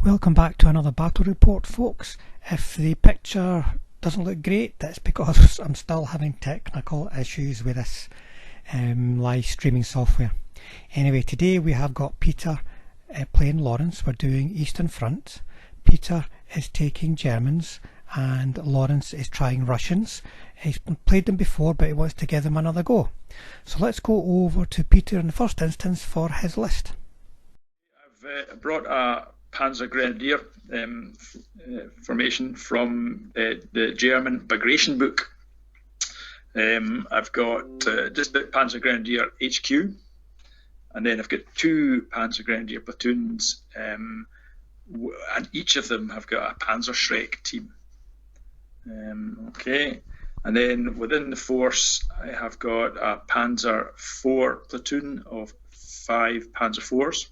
Welcome back to another battle report, folks. If the picture doesn't look great, that's because I'm still having technical issues with this live streaming software. Anyway, today we have got Peter playing Laurence. We're doing Eastern Front. Peter is taking Germans and Laurence is trying Russians. He's played them before, but he wants to give them another go. So let's go over to Peter in the first instance for his list. I've brought a Panzer Grenadier formation from the German Bagration book. I've got just the Panzer Grenadier HQ, and then I've got two Panzer Grenadier platoons, and each of them have got a Panzer Schreck team. Okay, and then within the force, I have got a Panzer IV platoon of 5 Panzer IVs.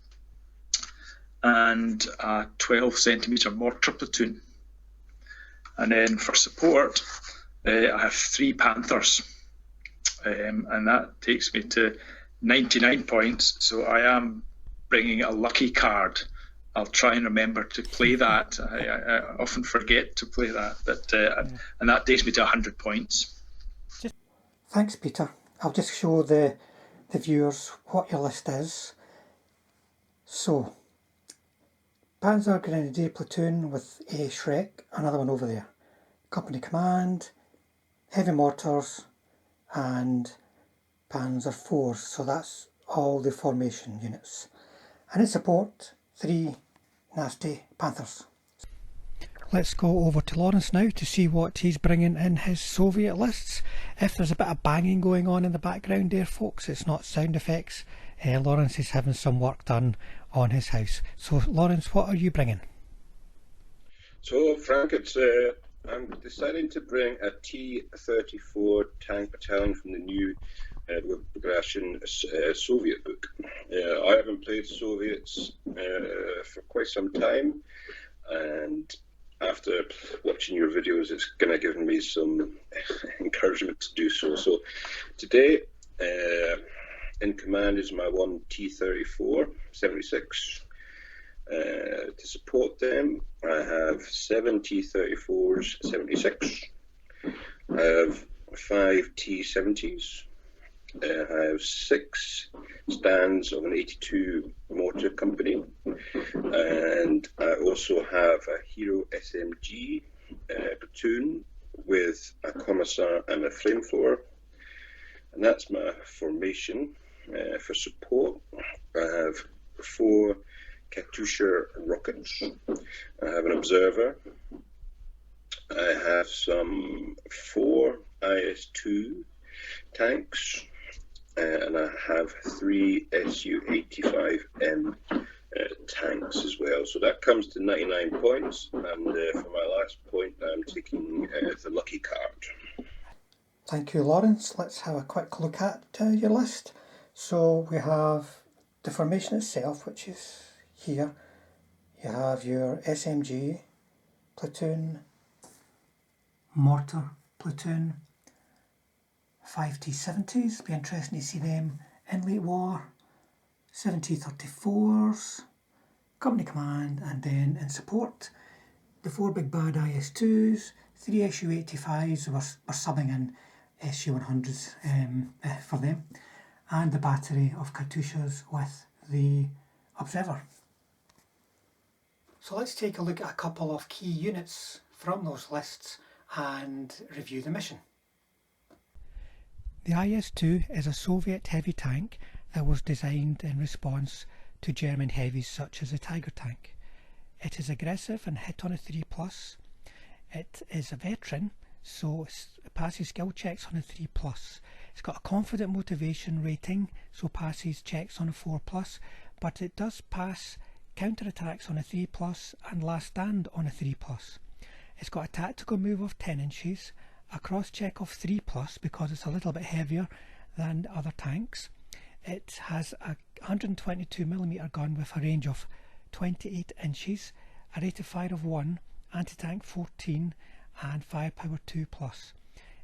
And a 12cm mortar platoon. And then for support, I have 3 Panthers, and that takes me to 99 points. So I am bringing a lucky card. I'll try and remember to play that. I often forget to play that, but and that takes me to 100 points. Thanks, Peter. I'll just show the viewers what your list is. So, Panzer Grenadier platoon with a Schreck, another one over there. Company command, heavy mortars, and Panzer IVs. So that's all the formation units. And in support, 3 nasty Panthers. Let's go over to Laurence now to see what he's bringing in his Soviet lists. If there's a bit of banging going on in the background there, folks, it's not sound effects. Laurence is having some work done on his house. So, Laurence, what are you bringing? So, Frank, I'm deciding to bring a T34 tank battalion from the new Bagration Soviet book. I haven't played Soviets for quite some time, and after watching your videos, it's kind of given me some encouragement to do so. So, today, in command is my one T34 76. To support them, I have 7 T34s 76. I have 5 T70s. I have 6 stands of an 82 mortar company, and I also have a Hero SMG platoon with a commissar and a flamethrower, and that's my formation. For support, I have 4 Katyusha rockets. I have an observer. I have some 4 IS-2 tanks, and I have 3 Su-85M tanks as well. So that comes to 99 points, and for my last point, I'm taking the lucky card. Thank you, Laurence. Let's have a quick look at your list. So we have the formation itself, which is here. You have your SMG platoon, mortar platoon, 5 T70s, be interesting to see them in late war, 7 T34s, company command, and then in support, the 4 big bad IS-2s, 3 Su-85s, we're subbing in Su-100s for them, and the battery of Katyushas with the observer. So let's take a look at a couple of key units from those lists and review the mission. The IS-2 is a Soviet heavy tank that was designed in response to German heavies such as the Tiger tank. It is aggressive and hit on a 3+. It is a veteran, so it passes skill checks on a 3+. It's got a confident motivation rating, so passes checks on a 4+, but it does pass counterattacks on a 3+, and last stand on a 3+. It's got a tactical move of 10 inches, a cross check of 3+, because it's a little bit heavier than other tanks. It has a 122mm gun with a range of 28 inches, a rate of fire of 1, anti-tank 14, and firepower 2+.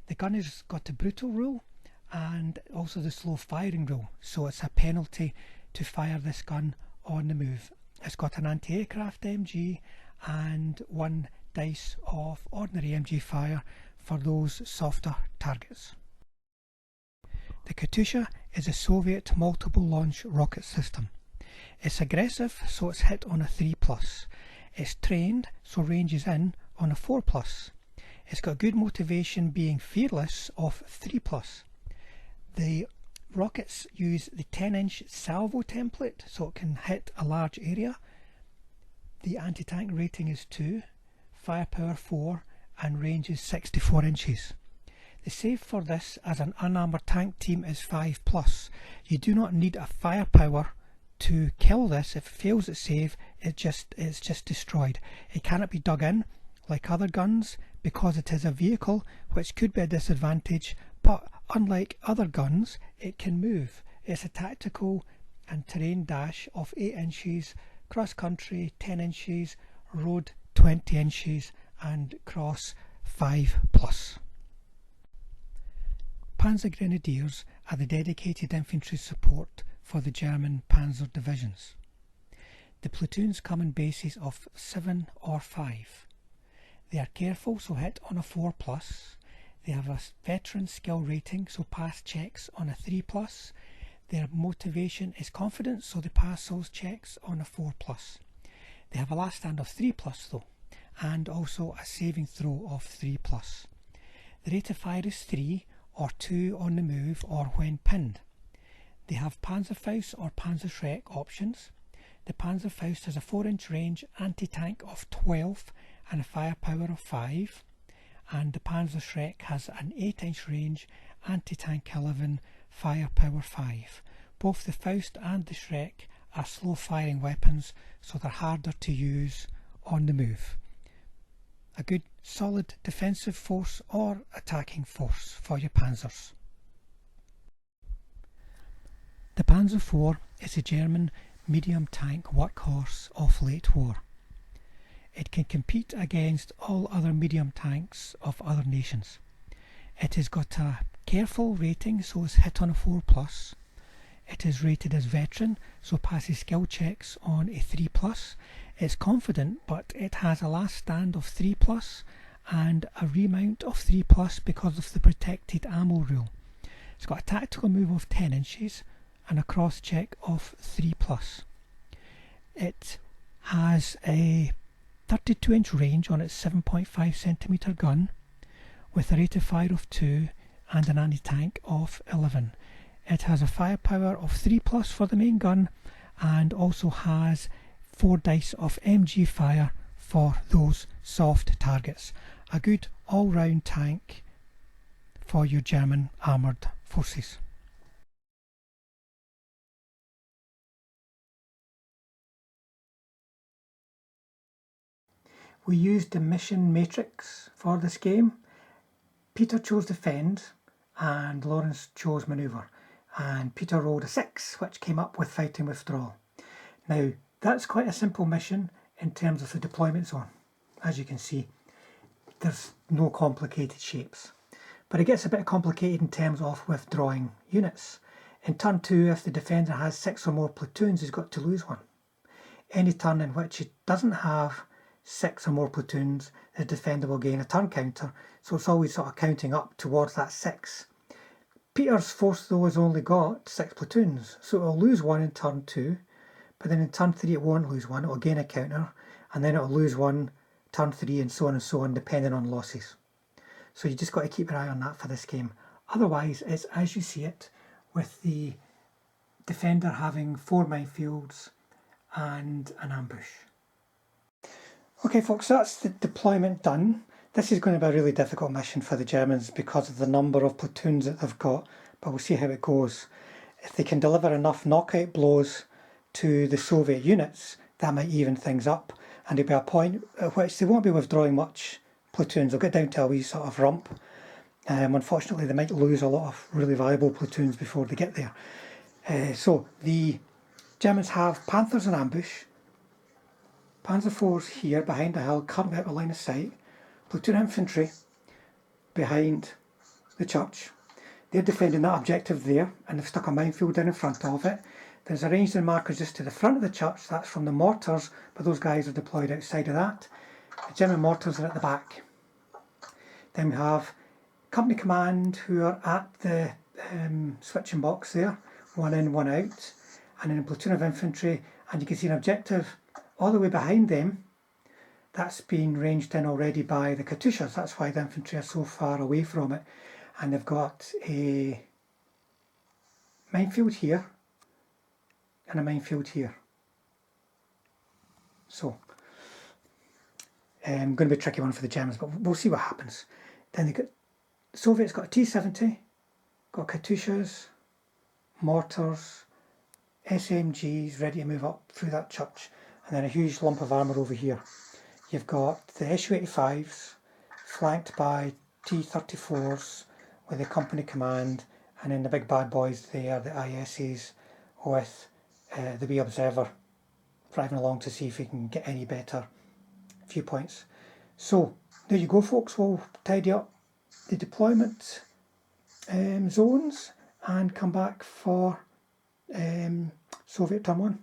The gun has got a brutal rule and also the slow firing rule, so it's a penalty to fire this gun on the move. It's got an anti-aircraft MG and 1 dice of ordinary MG fire for those softer targets. The Katyusha is a Soviet multiple launch rocket system. It's aggressive, so it's hit on a 3+. It's trained, so ranges in on a 4+. It's got good motivation, being fearless, of 3+. The rockets use the 10-inch salvo template, so it can hit a large area. The anti-tank rating is 2, firepower 4, and range is 64 inches. The save for this as an unarmoured tank team is 5+. You do not need a firepower to kill this. If it fails its save, it's just destroyed. It cannot be dug in like other guns because it is a vehicle, which could be a disadvantage, but unlike other guns, it can move. It's a tactical and terrain dash of 8 inches, cross country 10 inches, road 20 inches, and cross 5+. Panzer Grenadiers are the dedicated infantry support for the German panzer divisions. The platoons come in bases of 7 or 5. They are careful, so hit on a 4+. They have a veteran skill rating, so pass checks on a 3+. Their motivation is confidence, so they pass those checks on a 4+. They have a last stand of 3+ though, and also a saving throw of 3+. The rate of fire is 3, or 2 on the move or when pinned. They have Panzerfaust or Panzerschreck options. The Panzerfaust has a 4-inch range, anti-tank of 12 and a firepower of 5, and the Panzerschreck has an 8-inch range, anti-tank 11, firepower 5. Both the Faust and the Schreck are slow firing weapons, so they're harder to use on the move. A good solid defensive force or attacking force for your panzers. The Panzer IV is a German medium tank workhorse of late war. It can compete against all other medium tanks of other nations. It has got a careful rating, so it's hit on a 4+. It is rated as veteran, so passes skill checks on a 3+. It's confident, but it has a last stand of 3+ and a remount of 3+ because of the protected ammo rule. It's got a tactical move of 10 inches and a cross check of 3+. It has a 32-inch range on its 7.5cm gun with a rate of fire of 2 and an anti-tank of 11. It has a firepower of 3+ for the main gun and also has 4 dice of MG fire for those soft targets. A good all-round tank for your German armoured forces. We used the mission matrix for this game. Peter chose defend and Laurence chose manoeuvre, and Peter rolled a 6, which came up with Fighting Withdrawal. Now that's quite a simple mission in terms of the deployment zone. As you can see, there's no complicated shapes, but it gets a bit complicated in terms of withdrawing units. In turn 2, if the defender has 6 or more platoons, he's got to lose 1. Any turn in which he doesn't have 6 or more platoons, the defender will gain a turn counter, so it's always sort of counting up towards that 6. Peter's force though has only got 6 platoons, so it'll lose 1 in turn 2, but then in turn 3 it won't lose 1, it'll gain a counter, and then it'll lose 1 turn 3 and so on depending on losses. So you just got to keep your eye on that for this game. Otherwise it's as you see it, with the defender having 4 minefields and an ambush. Okay folks, that's the deployment done. This is going to be a really difficult mission for the Germans because of the number of platoons that they've got, but we'll see how it goes. If they can deliver enough knockout blows to the Soviet units, that might even things up, and there'll be a point at which they won't be withdrawing much platoons. They'll get down to a wee sort of rump. Unfortunately they might lose a lot of really valuable platoons before they get there. So the Germans have Panthers in ambush, Panzer IV's here behind the hill, currently out of line of sight, platoon infantry behind the church. They're defending that objective there, and they've stuck a minefield in front of it. There's arranged in markers just to the front of the church. That's from the mortars, but those guys are deployed outside of that. The German mortars are at the back. Then we have company command who are at the switching box there, one in, one out, and then a platoon of infantry, and you can see an objective all the way behind them. That's been ranged in already by the Katyushas. That's why the infantry are so far away from it. And they've got a minefield here and a minefield here. So, going to be a tricky one for the Germans, but we'll see what happens. Then the Soviets got a T-70, got Katyushas, mortars, SMGs ready to move up through that church, and then a huge lump of armour over here. You've got the Su-85s flanked by T34s with the company command, and then the big bad boys there, the ISs, with the wee observer driving along to see if we can get any better viewpoints. So there you go, folks. We'll tidy up the deployment zones and come back for Soviet turn 1.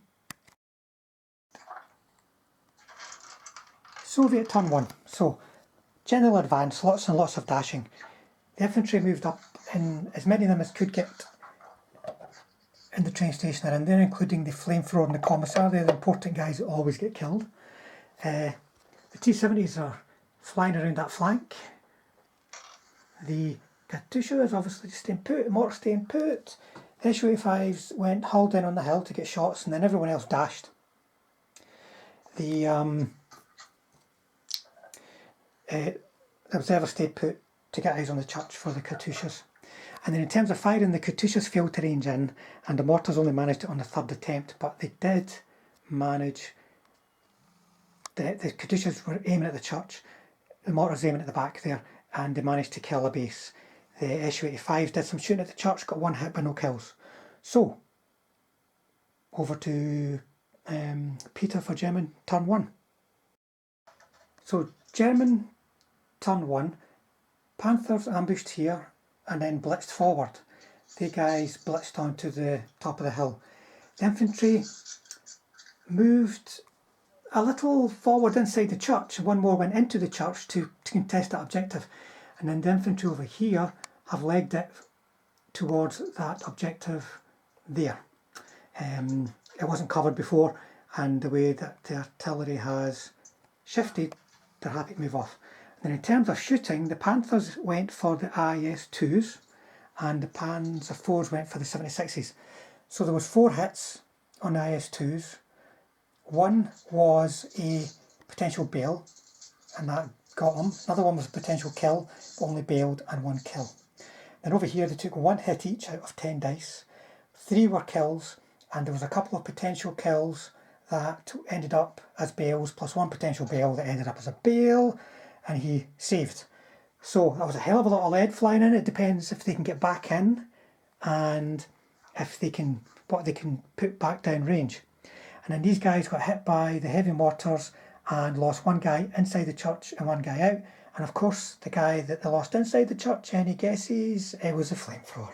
Soviet turn 1. So general advance, lots and lots of dashing. The infantry moved up, in as many of them as could get in the train station they're in there, including the flamethrower and the commissar. They're the important guys that always get killed. The T-70s are flying around that flank. The Katyusha is obviously staying put, the mortar staying put. The Su-85s went hauled in on the hill to get shots, and then everyone else dashed. The observer stayed put to get eyes on the church for the Katyushas. And then in terms of firing, the Katyushas failed to range in, and the mortars only managed it on the third attempt, but they did manage. The Katyushas were aiming at the church, the mortars aiming at the back there, and they managed to kill a base. The Su-85s did some shooting at the church, got one hit but no kills. So, over to Peter for German turn 1. So, German turn 1, Panthers ambushed here and then blitzed forward. The guys blitzed onto the top of the hill. The infantry moved a little forward inside the church. One more went into the church to contest that objective. And then the infantry over here have legged it towards that objective there. It wasn't covered before, and the way that the artillery has shifted, they're happy to move off. And in terms of shooting, the Panthers went for the IS-2s and the Panzer IVs went for the 76s. So there was 4 hits on the IS-2s. One was a potential bail, and that got them. Another one was a potential kill, but only bailed, and 1 kill. Then over here they took 1 hit each out of 10 dice. 3 were kills, and there was a couple of potential kills that ended up as bails, plus 1 potential bail that ended up as a bail, and he saved. So that was a hell of a lot of lead flying in. It depends if they can get back in and if they can, what they can put back down range. And then these guys got hit by the heavy mortars and lost 1 guy inside the church and 1 guy out. And of course, the guy that they lost inside the church, any guesses? It was a flamethrower.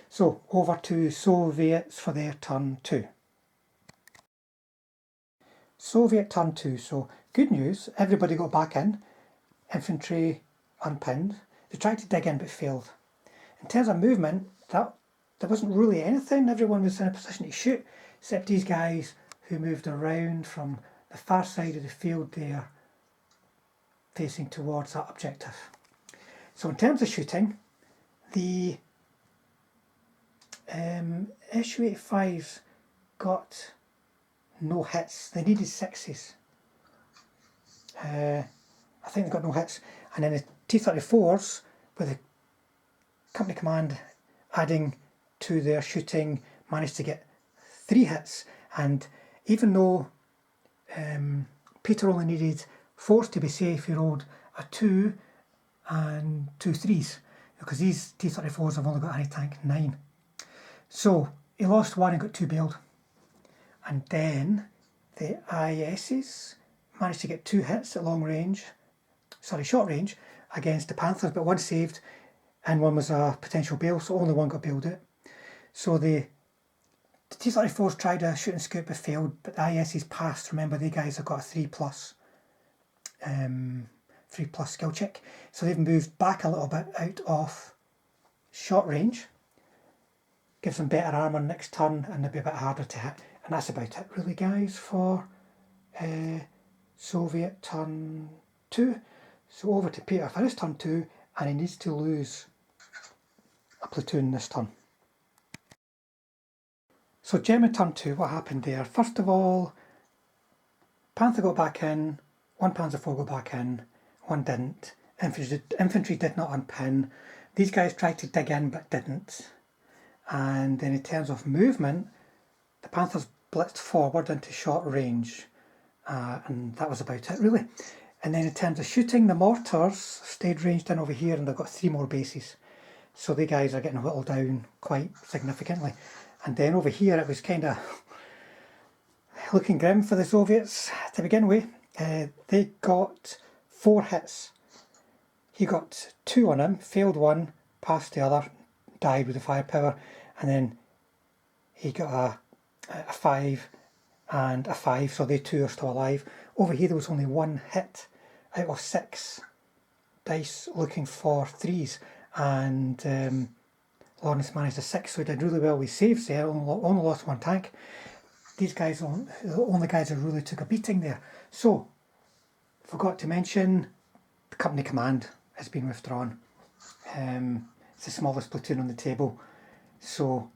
So over to Soviets for their turn 2. Soviet turn 2. So good news, everybody got back in. Infantry unpinned. They tried to dig in but failed. In terms of movement, there wasn't really anything. Everyone was in a position to shoot, except these guys who moved around from the far side of the field there, facing towards that objective. So in terms of shooting, the Su-85s got no hits. They needed 6s. I think they got no hits. And then the T34s, with the company command adding to their shooting, managed to get 3 hits. And even though Peter only needed 4s to be safe, he rolled a 2 and 2 3s, because these T34s have only got anti-tank 9. So he lost 1 and got 2 bailed. And then the ISs managed to get 2 hits at short range against the Panthers, but 1 saved and 1 was a potential bail, so only 1 got bailed out. So the The T34s tried a shooting scoop but failed, but the ISs passed. Remember, they guys have got a 3+ skill check. So they've moved back a little bit out of short range. Gives them better armour next turn and they'll be a bit harder to hit. And that's about it really, guys, for Soviet turn 2. So over to Peter for his turn 2, and he needs to lose a platoon this turn. So German turn 2, what happened there? First of all, Panther got back in, one Panzer IV got back in, one didn't. Infantry did not unpin. These guys tried to dig in but didn't. And then in terms of movement, the Panthers blitzed forward into short range. And that was about it really. And then in terms of shooting, the mortars stayed ranged in over here and they've got 3 more bases. So the guys are getting whittled down quite significantly. And then over here it was kind of looking grim for the Soviets to begin with. They got 4 hits. He got 2 on him, failed 1, passed the other, died with the firepower, and then he got a 5 and a 5, so they 2 are still alive. Over here there was only 1 hit out of 6 dice looking for 3s, and Laurence managed a 6, so he did really well with saves there, only lost 1 tank. These guys are the only guys who really took a beating there. So, forgot to mention, the company command has been withdrawn. It's the smallest platoon on the table, so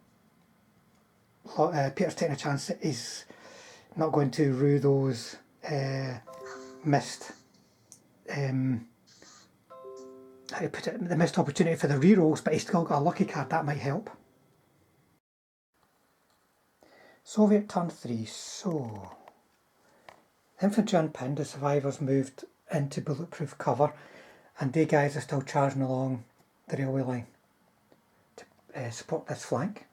Peter's taking a chance that he's not going to rue those missed, how to put it, the missed opportunity for the rerolls, but he's still got a lucky card, that might help. Soviet turn 3, so infantry unpinned, the survivors moved into bulletproof cover, and they guys are still charging along the railway line to support this flank.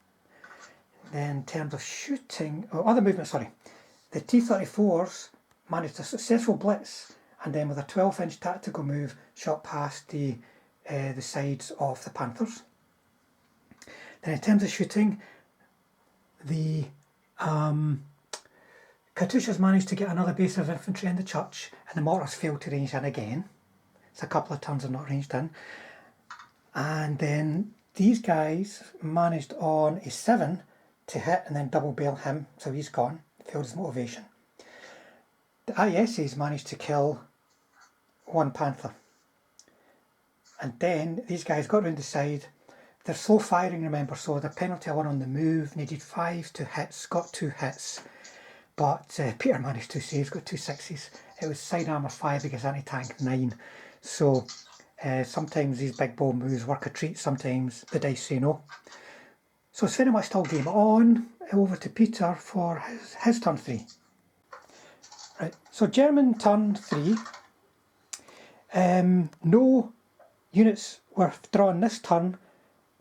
Then in terms of shooting, other movement, sorry, the T34s managed a successful blitz and then with a 12-inch tactical move shot past the sides of the Panthers. Then in terms of shooting, the Katyushas managed to get another base of infantry in the church, and the mortars failed to range in again. It's a couple of turns are not ranged in. And then these guys managed on a 7 to hit and then double bail him, so he's gone, failed his motivation. The ISs managed to kill 1 Panther. And then these guys got round the side. They're slow firing, remember, so the penalty 1 on the move, needed 5 to hits, got 2 hits. But Peter managed 2 saves, got 2 6s. It was side armour 5 against anti-tank 9. So sometimes these big bold moves work a treat, sometimes the dice say no. So it's very much still game on. Over to Peter for his turn 3. Right, so German turn 3. No units were drawn this turn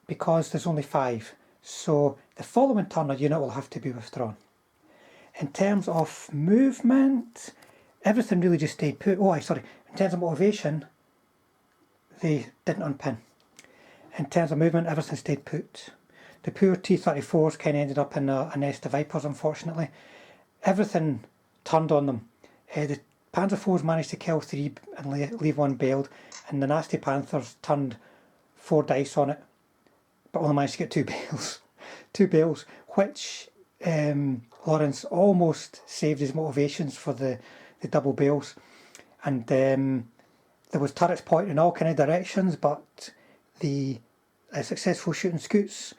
because there's only 5. So the following turn a unit will have to be withdrawn. In terms of movement, everything really just stayed put. In terms of motivation, they didn't unpin. In terms of movement, everything stayed put. The poor T34s kind of ended up in a nest of vipers, unfortunately. Everything turned on them. The Panzer IVs managed to kill 3 and leave 1 bailed, and the nasty Panthers turned 4 dice on it, but only managed to get 2 bails. 2 bails, which Laurence almost saved his motivations for the double bails. And there was turrets pointing in all kind of directions, but the successful shooting scoots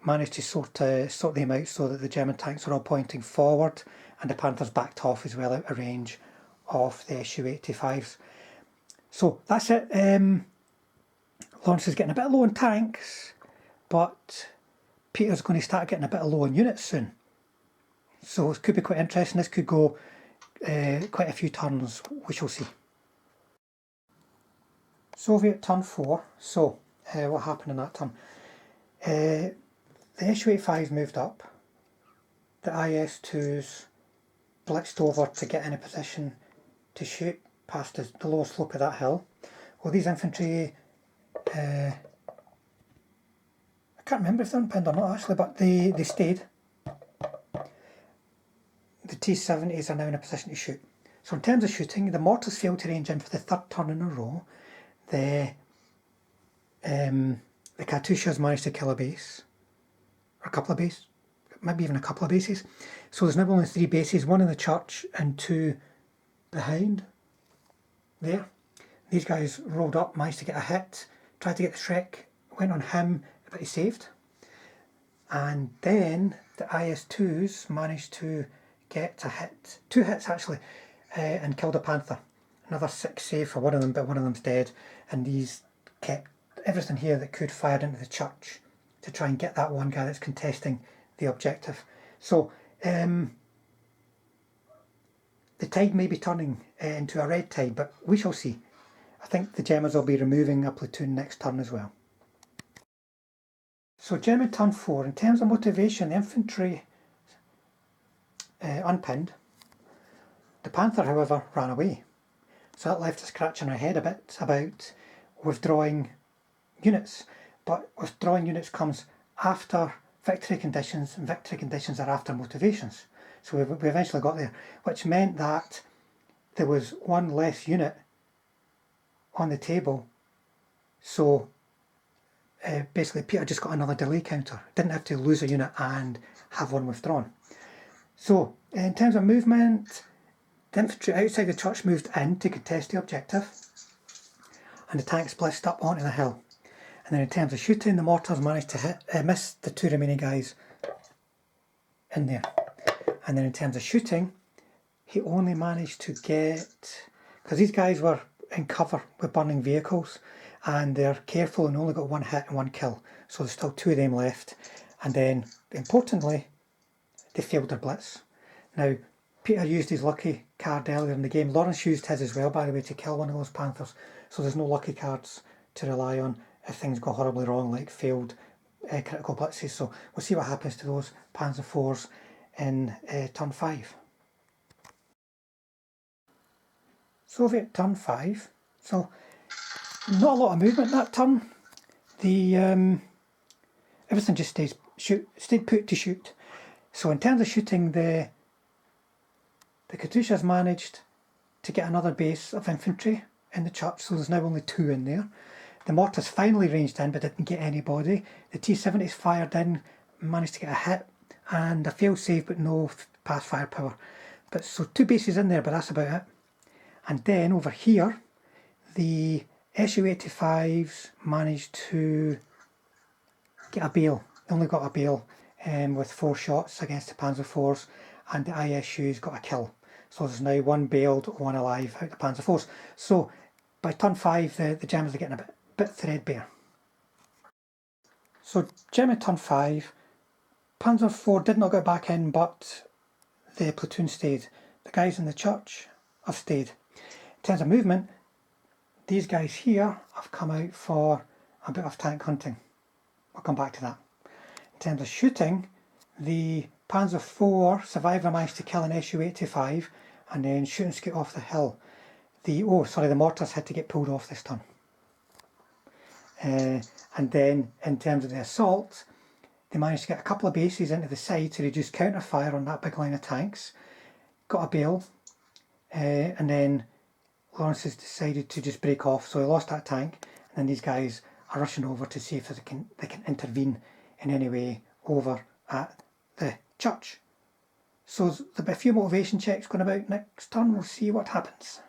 managed to sort them out so that the German tanks were all pointing forward, and the Panthers backed off as well out of range of the Su-85s. So that's it. Laurence is getting a bit low on tanks, but Peter's going to start getting a bit low on units soon. So it could be quite interesting. This could go quite a few turns, we shall see. Soviet turn 4. So what happened in that turn? The Su-85s moved up. The IS-2s blitzed over to get in a position to shoot past the lower slope of that hill. Well, these infantry, I can't remember if they're unpinned or not actually, but they stayed. the T70s are now in a position to shoot. So in terms of shooting, the mortars failed to range in for the third turn in a row. The Katyushas managed to kill a base, or a couple of bases, maybe even a couple of bases. So there's now only 3 bases, 1 in the church and 2 behind there. These guys rolled up, managed to get a hit, tried to get the Shrek, went on him, but he saved. And then the IS-2s managed to get a hit, 2 hits actually, and killed a Panther. Another 6 save for one of them, but one of them's dead. And these kept everything here that could fired into the church to try and get that one guy that's contesting the objective. So the tide may be turning into a red tide, but we shall see. I think the Germans will be removing a platoon next turn as well. So German turn 4, in terms of motivation, the infantry unpinned. The Panther, however, ran away. So that left us scratching our head a bit about withdrawing units. But withdrawing units comes after victory conditions, and victory conditions are after motivations. So we eventually got there, which meant that there was 1 less unit on the table. So basically Peter just got another delay counter. Didn't have to lose a unit and have 1 withdrawn. So in terms of movement, the infantry outside the church moved in to contest the objective, and the tanks blitzed up onto the hill. And then in terms of shooting, the mortars managed to miss the 2 remaining guys in there. And then in terms of shooting, he only managed to get, because these guys were in cover with burning vehicles, and they're careful and only got 1 hit and 1 kill. So there's still 2 of them left. And then, importantly, they failed their blitz. Now, Peter used his lucky card earlier in the game. Laurence used his as well, by the way, to kill one of those Panthers. So there's no lucky cards to rely on if things go horribly wrong, like failed critical blitzes. So we'll see what happens to those Panzer IVs in turn 5. Soviet turn 5. So not a lot of movement that turn. The everything just stayed put to shoot. So in terms of shooting, the Katyushas managed to get another base of infantry in the church, so there's now only 2 in there. The mortars finally ranged in but didn't get anybody. The T-70s fired in, managed to get a hit, and a failed save but no pass firepower. But so 2 bases in there, but that's about it. And then over here, the Su-85s managed to get a bale. They only got a bale with 4 shots against the Panzer IVs, and the ISUs got a kill. So there's now 1 bailed, 1 alive out of the Panzer IVs. So by turn 5, the Germans are getting a bit threadbare. So German turn 5, Panzer IV did not go back in, but the platoon stayed. The guys in the church have stayed. In terms of movement, these guys here have come out for a bit of tank hunting. I'll come back to that. In terms of shooting, the Panzer IV survivor managed to kill an Su-85 and then shoot and scoot off the hill. The mortars had to get pulled off this turn. And then in terms of the assault, they managed to get a couple of bases into the side to reduce counter fire on that big line of tanks. Got a bale, and then Laurence has decided to just break off, so he lost that tank, and then these guys are rushing over to see if they can intervene in any way over at the church. So there'll be a few motivation checks going about next turn. We'll see what happens.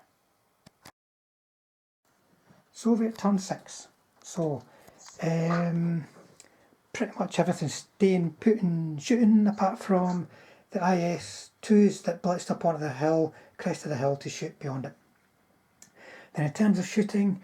Soviet turn 6. So pretty much everything's staying put and shooting, apart from the IS-2s that blitzed up onto the hill, crest of the hill to shoot beyond it. Then in terms of shooting,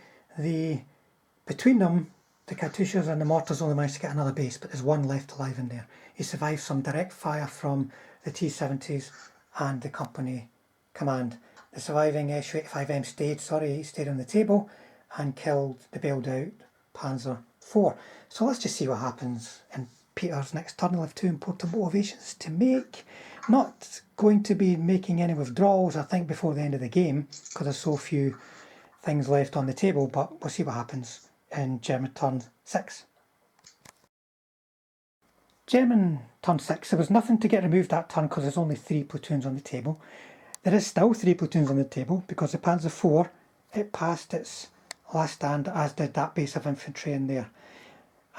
between them, the Katyushas and the mortars only managed to get another base, but there's 1 left alive in there. He survived some direct fire from the T-70s and the company command. The surviving Su-85M stayed on the table and killed the bailed out Panzer IV. So let's just see what happens in Peter's next turn. He'll have 2 important motivations to make. Not going to be making any withdrawals, I think, before the end of the game, because there's so few things left on the table, but we'll see what happens in German turn 6. German turn 6, there was nothing to get removed that turn because there's only 3 platoons on the table. There is still 3 platoons on the table because the Panzer IV, it passed its last stand, as did that base of infantry in there.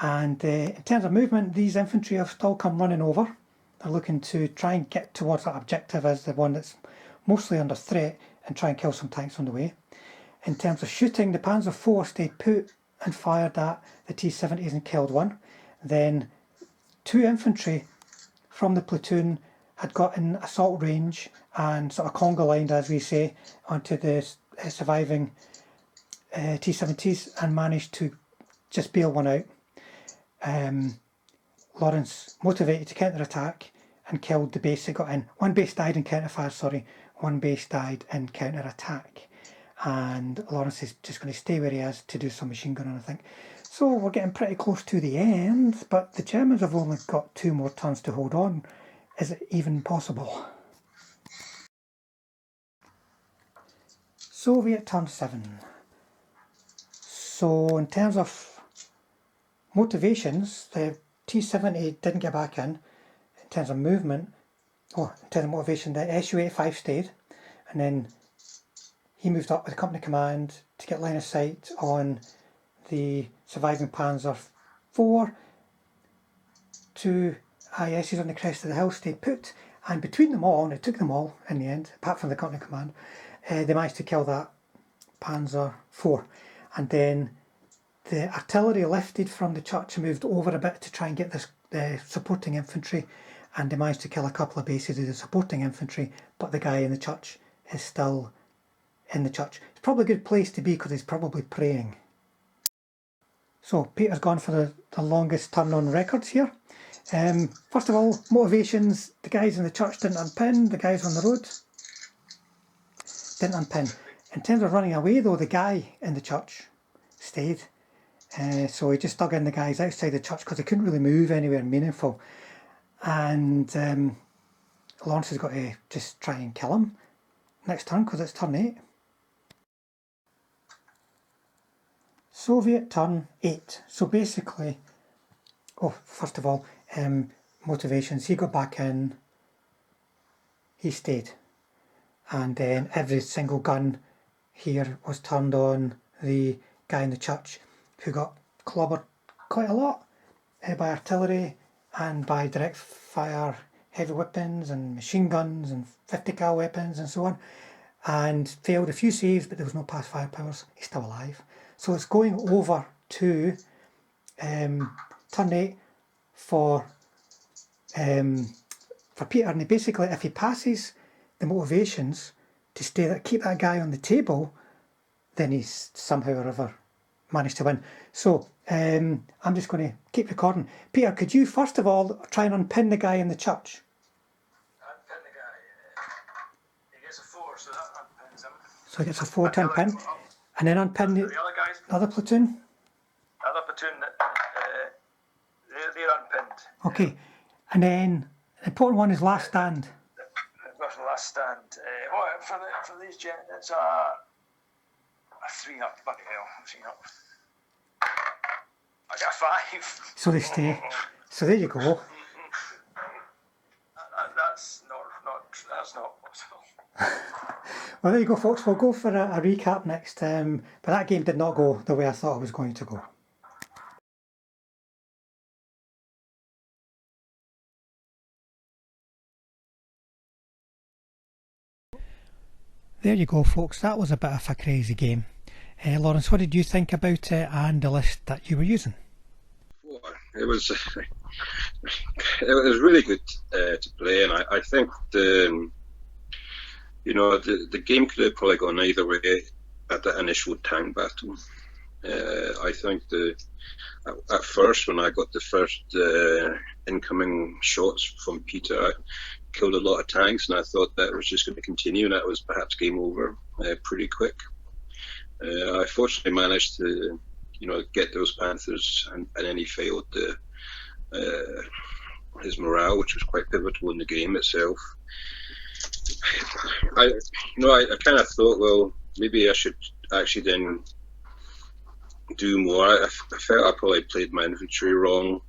And in terms of movement, these infantry have still come running over. They're looking to try and get towards that objective as the one that's mostly under threat and try and kill some tanks on the way. In terms of shooting, the Panzer IV stayed put and fired at the T-70s and killed one. Then 2 infantry from the platoon had got in assault range and sort of conga lined, as we say, onto the surviving T-70s and managed to just bail one out. Laurence motivated to counter-attack and killed the base they got in. One base died in counter-fire, sorry. One base died in counter-attack. And Laurence is just going to stay where he is to do some machine gunning, I think. So we're getting pretty close to the end, but the Germans have only got 2 more turns to hold on. Is it even possible? Soviet turn 7. So in terms of motivations, the T-70 didn't get back in. In terms of movement, in terms of motivation, the Su-85 stayed, and then he moved up with the company command to get line of sight on the surviving Panzer IV. 2 ISs on the crest of the hill stayed put, and between them all, and it took them all in the end, apart from the company command, they managed to kill that Panzer IV. And then the artillery lifted from the church and moved over a bit to try and get this supporting infantry, and they managed to kill a couple of bases of the supporting infantry, but the guy in the church is still in the church. It's probably a good place to be because he's probably praying. So Peter's gone for the longest turn on records here. First of all, motivations. The guys in the church didn't unpin, the guys on the road didn't unpin. In terms of running away though, the guy in the church stayed. So he just dug in the guys outside the church because they couldn't really move anywhere meaningful. And Laurence has got to just try and kill him next turn because it's turn 8. Soviet turn 8. So basically, first of all, motivations. He got back in, he stayed. And then every single gun here was turned on the guy in the church who got clobbered quite a lot by artillery and by direct fire heavy weapons and machine guns and 50 cal weapons and so on, and failed a few saves, but there was no past firepowers. He's still alive. So it's going over to turn 8 for Peter, and basically if he passes the motivations to keep that guy on the table, then he's somehow or other managed to win. So I'm just going to keep recording. Peter, could you first of all try and unpin the guy in the church? Unpin the guy. He gets a 4, so that unpins him. So he gets a 4 to unpin, and then unpin the other guys. other platoon. The other platoon, they're unpinned. Okay, and then the important one is last stand. That's the last stand. For these Germans, it's a 3 up. Bloody hell, 3 up. I got a 5. So they stay. So there you go. That's not possible. Well, there you go, folks. We'll go for a recap next. But that game did not go the way I thought it was going to go. There you go, folks. That was a bit of a crazy game. Laurence, what did you think about it and the list that you were using? It was really good to play, and I think the game could have probably gone either way at the initial tank battle. I think at first, when I got the first incoming shots from Peter, I killed a lot of tanks, and I thought that was just going to continue, and that was perhaps game over pretty quick. I fortunately managed to, get those Panthers, and then he failed his morale, which was quite pivotal in the game itself. I kind of thought, well, maybe I should actually then do more. I felt I probably played my infantry wrong,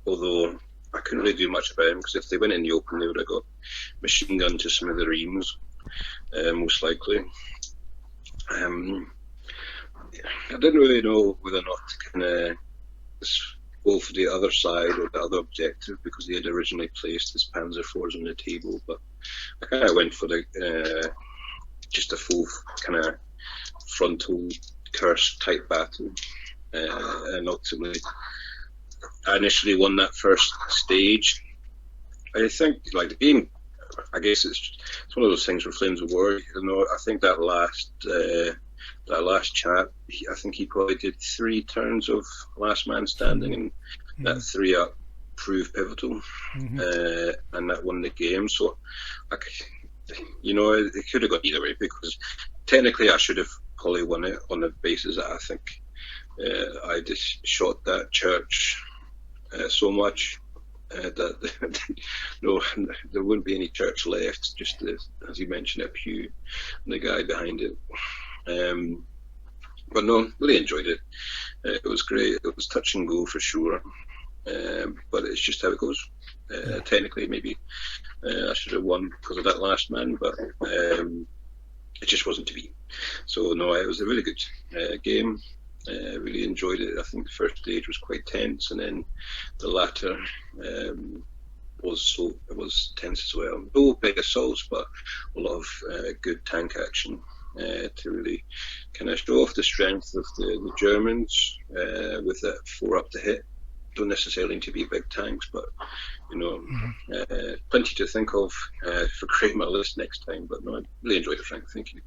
although I couldn't really do much about them, because if they went in the open, they would have got machine gun to smithereens, most likely. I didn't really know whether or not to kind of go for the other side or the other objective, because they had originally placed his Panzer IVs on the table, but I kind of went for the just a full kind of frontal curse type battle, and ultimately I initially won that first stage. I think, like, the game, I guess it's one of those things with Flames of War. I think that last chap, I think he probably did 3 turns of last man standing, and that 3-up proved pivotal, and that won the game. So, it could have gone either way, because technically I should have probably won it on the basis that I think I just shot that church so much that no, there wouldn't be any church left, just as you mentioned, a pew and the guy behind it. But no, really enjoyed it. It was great. It was touch and go for sure, but it's just how it goes. Technically, maybe I should have won because of that last man, but it just wasn't to be. So no, it was a really good game. Really enjoyed it. I think the first stage was quite tense, and then the latter was tense as well. No big assaults, but a lot of good tank action to really kind of show off the strength of the Germans with that 4-up to hit. Don't necessarily need to be big tanks, but plenty to think of for creating my list next time. But no, I really enjoyed it, Frank. Thank you.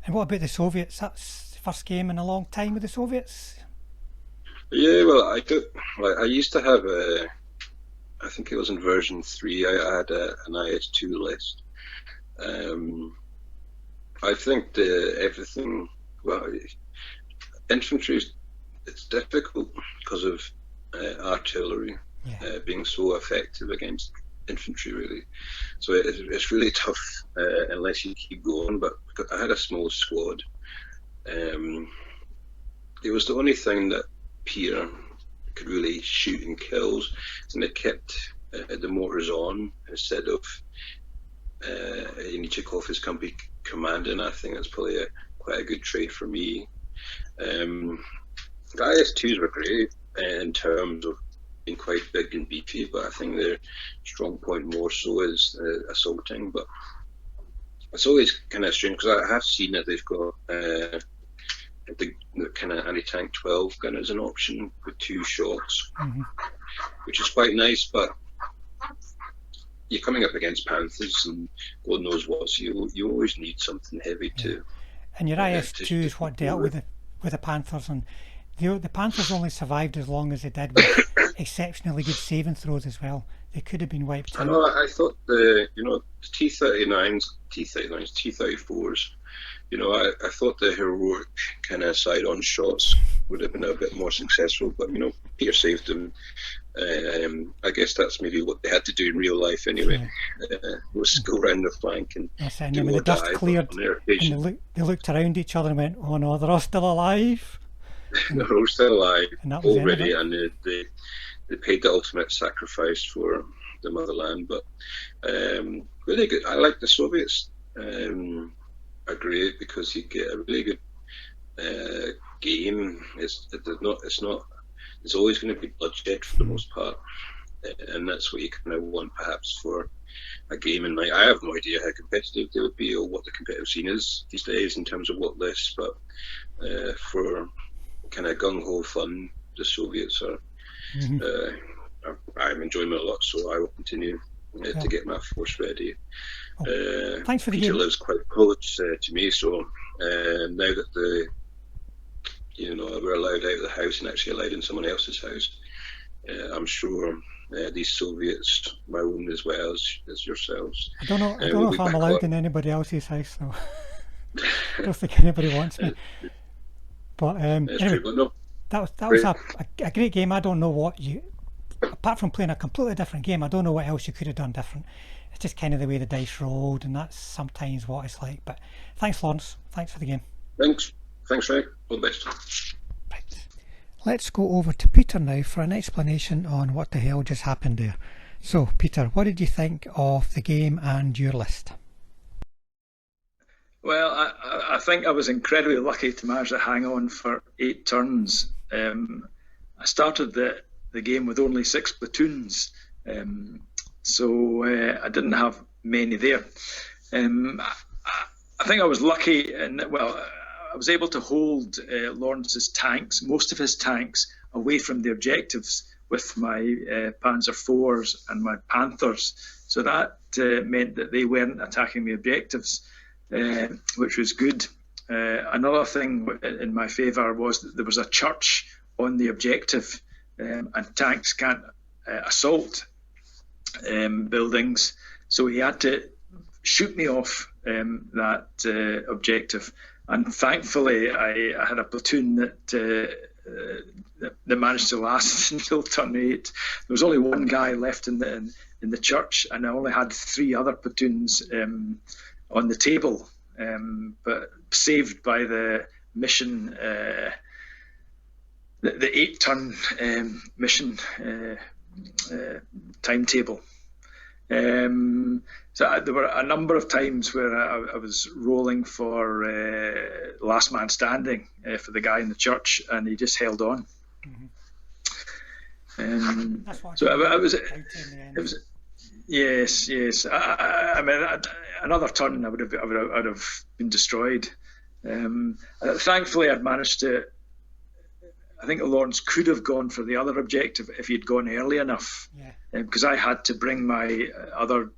And what about the Soviets? That's the first game in a long time with the Soviets. Yeah, well, I used to have I think it was in version 3. I had an IS-2 list. I think infantry, it's difficult because of artillery being so effective against infantry, really. So it's really tough unless you keep going. But I had a small squad. It was the only thing that Peter could really shoot and kills, and it kept the mortars on instead of Yanichikov, his company commanding. I think that's probably quite a good trade for me. The IS-2s were great in terms of being quite big and beefy, but I think their strong point more so is assaulting. But it's always kind of strange, because I have seen that they've got the kind of anti-tank 12 gun as an option with 2 shots, which is quite nice, but you're coming up against Panthers and God knows what, so you always need something heavy to. And your IS-2 is what dealt with the Panthers, and the Panthers only survived as long as they did with exceptionally good saving throws as well. They could have been wiped out. I thought the T39s, T34s, I thought the heroic kind of side-on shots would have been a bit more successful, but Peter saved them. I guess that's maybe what they had to do in real life anyway. Was go around the flank and when the dust cleared, and they looked around each other and went, "Oh no, they're all still alive." They're all still alive already, and they paid the ultimate sacrifice for the motherland. But really good. I like the Soviets. Are great because you get a really good game. It's always going to be bloodshed for the most part, and that's what you kind of want perhaps for a game. And I have no idea how competitive they would be or what the competitive scene is these days in terms of what lists, but for kind of gung-ho fun, the Soviets are. I'm enjoying it a lot, so I will continue to get my force ready. Thanks for the Peter game. lives quite close to me, so now that we're allowed out of the house and actually allowed in someone else's house, I'm sure these Soviets, my own as well as yourselves. I don't know if I'm allowed in anybody else's house, though. I don't think anybody wants me. But anyway, true, but no. that was a great game. I don't know what apart from playing a completely different game, I don't know what else you could have done different. It's just kind of the way the dice rolled, and that's sometimes what it's like. But thanks, Laurence. Thanks for the game. Thanks, Ray. All the best. Right. Let's go over to Peter now for an explanation on what the hell just happened there. So, Peter, what did you think of the game and your list? Well, I think I was incredibly lucky to manage to hang on for 8 turns. I started the game with only 6 platoons, so I didn't have many there. I think I was lucky in, well, I was able to hold Lawrence's tanks, most of his tanks, away from the objectives with my Panzer IVs and my Panthers. So that meant that they weren't attacking the objectives, which was good. Another thing in my favour was that there was a church on the objective, and tanks can't assault buildings. So he had to shoot me off that objective. And thankfully, I had a platoon that managed to last until turn 8. There was only one guy left in the church, and I only had 3 other platoons on the table, but saved by the mission, the 8-turn mission timetable. So there were a number of times where I was rolling for last man standing for the guy in the church, and he just held on. So it was yes. I mean, another turn, I would have been destroyed. Thankfully, I'd managed to. I think Lawrence could have gone for the other objective if he'd gone early enough, because I had to bring my other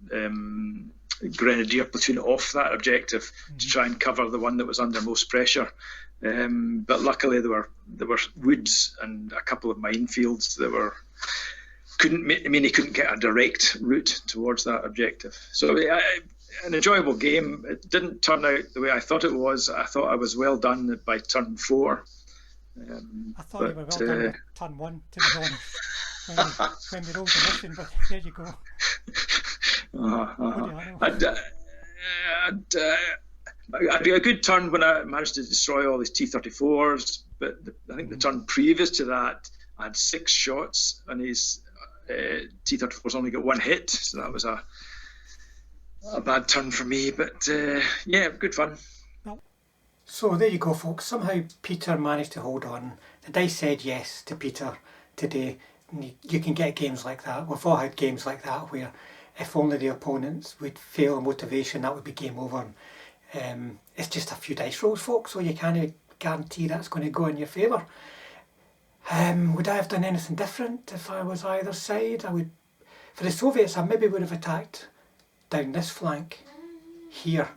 Grenadier platoon off that objective to try and cover the one that was under most pressure. But luckily there were woods and a couple of minefields that he couldn't get a direct route towards that objective. So an enjoyable game. It didn't turn out the way I thought it was. I thought I was well done by turn 4. I thought you were well done with turn 1, to be honest, when we rolled the mission, but there you go. I'd be a good turn when I managed to destroy all these T34s, but I think the turn previous to that, I had 6 shots, and his T34s only got 1 hit, so that was a bad turn for me, but yeah, good fun. So there you go, folks. Somehow Peter managed to hold on. The dice said yes to Peter today. You can get games like that. We've all had games like that where if only the opponents would fail in motivation, that would be game over. It's just a few dice rolls, folks, so you can't guarantee that's going to go in your favour. Would I have done anything different if I was either side? For the Soviets, I maybe would have attacked down this flank here.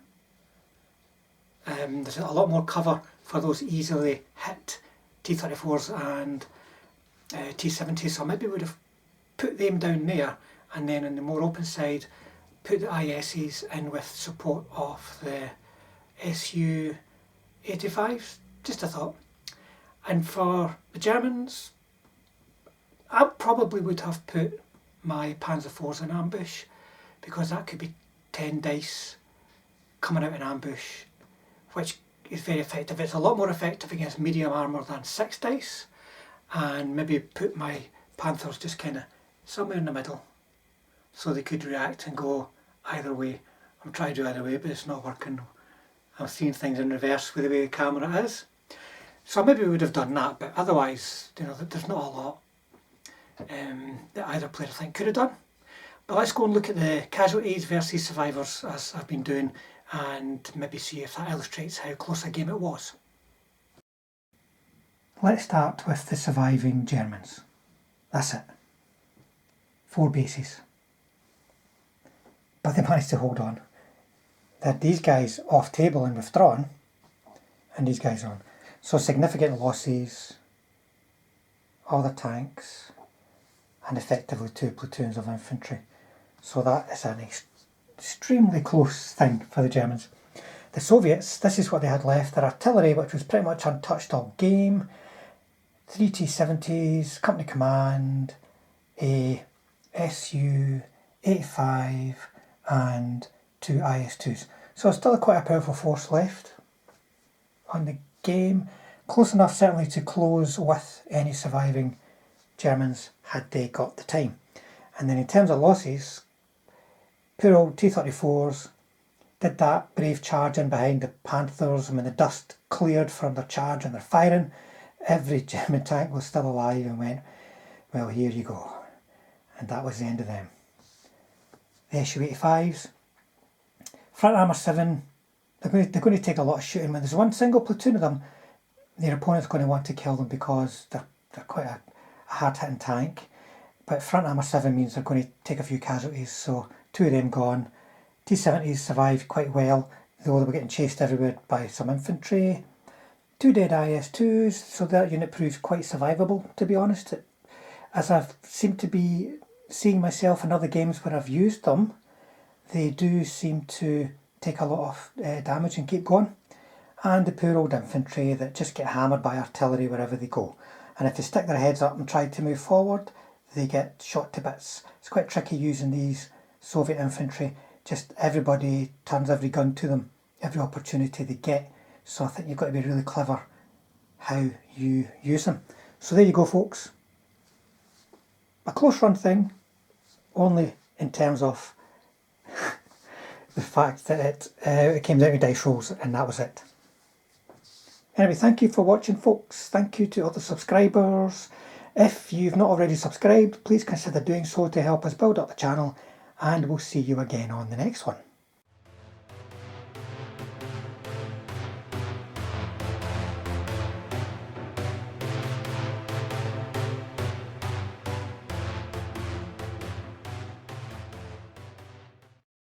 There's a lot more cover for those easily hit T34s and T70s, so I maybe would have put them down there, and then on the more open side put the ISs in with support of the Su-85s, just a thought. And for the Germans, I probably would have put my Panzer IVs in ambush, because that could be 10 dice coming out in ambush, which is very effective. It's a lot more effective against medium armour than 6 dice, and maybe put my Panthers just kind of somewhere in the middle so they could react and go either way. I'm trying to do either way, but it's not working. I'm seeing things in reverse with the way the camera is. So maybe we would have done that, but otherwise, there's not a lot that either player I think could have done. But let's go and look at the casualties versus survivors, as I've been doing, and maybe see if that illustrates how close a game it was. Let's start with the surviving Germans. That's it. 4 bases. But they managed to hold on. They had these guys off table and withdrawn, and these guys on. So significant losses, all the tanks, and effectively 2 platoons of infantry. So that is an extremely close thing for the Germans. The Soviets, this is what they had left. Their artillery, which was pretty much untouched all game. 3 T70s, company command, a Su-85 and 2 IS-2s. So still quite a powerful force left on the game. close enough certainly to close with any surviving Germans had they got the time. And then in terms of losses, poor old T34s did that brave charge in behind the Panthers, and when the dust cleared from their charge and their firing, every German tank was still alive and went, well, here you go. And that was the end of them. The Su-85s, front armour 7, they're going to take a lot of shooting. When there's one single platoon of them, their opponent's going to want to kill them because they're quite a hard-hitting tank. But front armour 7 means they're going to take a few casualties, so 2 of them gone. T-70s survived quite well, though they were getting chased everywhere by some infantry. 2 dead IS-2s, so that unit proves quite survivable, to be honest. As I've seemed to be seeing myself in other games where I've used them, they do seem to take a lot of damage and keep going. And the poor old infantry that just get hammered by artillery wherever they go. And if they stick their heads up and try to move forward, they get shot to bits. It's quite tricky using these Soviet infantry. Just everybody turns every gun to them, every opportunity they get. So I think you've got to be really clever how you use them. So there you go, folks. A close run thing, only in terms of the fact that it came down to dice rolls, and that was it. Anyway, thank you for watching, folks. Thank you to all the subscribers. If you've not already subscribed, please consider doing so to help us build up the channel, and we'll see you again on the next one.